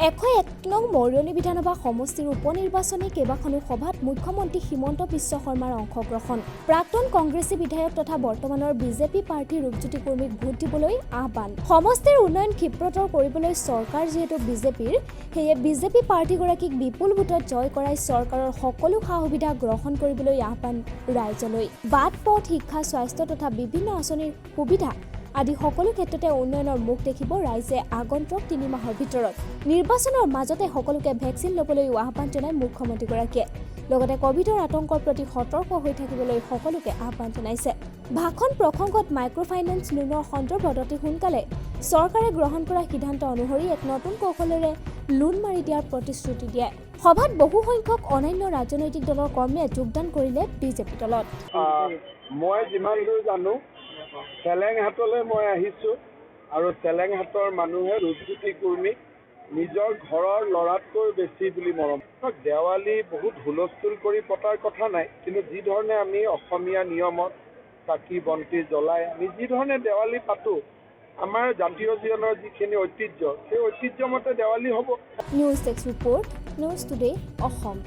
101 নং মৰিয়নি বিধানসভা সমষ্টিৰ উপনিৰ্বাচনী কেইবাখনো সভাত মুখ্যমন্ত্ৰী হিমন্ত বিশ্ব শৰ্মাৰ অংশগ্ৰহণ প্ৰাক্তন কংগ্ৰেছী বিধায়ক তথা বৰ্তমানৰ বিজেপি প্ৰাৰ্থী ৰূপজ্যোতি কুৰ্মীক ভোট দিবলৈ আহ্বান সমষ্টিৰ উন্নয়ন ক্ষিপ্ৰতৰ কৰিবলৈ চৰকাৰ যেহেতু বিজেপিৰ সেয়ে বিজেপি প্ৰাৰ্থীগৰাকীক বিপুল ভোটত জয় কৰাই চৰকাৰৰ সকলো সা-সুবিধা গ্ৰহণ কৰিবলৈ আহ্বান ৰাইজলৈ বাট পথ শিক্ষা স্বাস্থ্য তথা বিভিন্ন আঁচনিৰ সুবিধা আদি সকলো ক্ষেত্ৰতে উন্নয়নৰ মুখ দেখিব ৰাইজে আগন্তুক 3 মাহৰ ভিতৰত নিৰ্বাচনৰ মাজতে সকলোকে ভেকচিন ল'বলৈ আহ্বান জনায় মুখ্যমন্ত্ৰীগৰাকীয়ে লগতে কোভিডৰ আতংকৰ প্ৰতি সতৰ্ক হৈ থাকিবলৈ সকলোকে আহ্বান জনাইছে ভাষণ প্ৰসংগত মাইক্ৰ'ফাইনেন্স লোনৰ সন্দৰ্ভত অতি সোনকালে চৰকাৰে গ্ৰহণ কৰা সিদ্ধান্ত অনুসৰি এক নতুন কৌশলেৰে লোন মাৰি দিয়াৰ প্ৰতিশ্ৰুতি দিয়ে সভাত বহু সংখ্যক অন্যান্য ৰাজনৈতিক দলৰ কৰ্মীয়ে যোগদান কৰিলে বিজেপি দলত মই যিমান দূৰ জানো চেলেংহাটলৈ মই আহিছোঁ আৰু চেলেংহাটৰ মানুহে ৰূপজ্যোতি কুৰ্মীক নিজৰ ঘৰৰ ল'ৰাতকৈ বেছি বুলি মৰম দেৱালী বহুত হুলস্থুল কৰি পতাৰ কথা নাই কিন্তু যি ধৰণে আমি অসমীয়া নিয়মত চাকি বন্তি জ্বলাই আমি যি ধৰণে দেৱালী পাতোঁ আমাৰ জাতীয় জীৱনৰ যিখিনি ঐতিহ্য সেই ঐতিহ্যমতে দেৱালী হ'ব news desk report news today Assam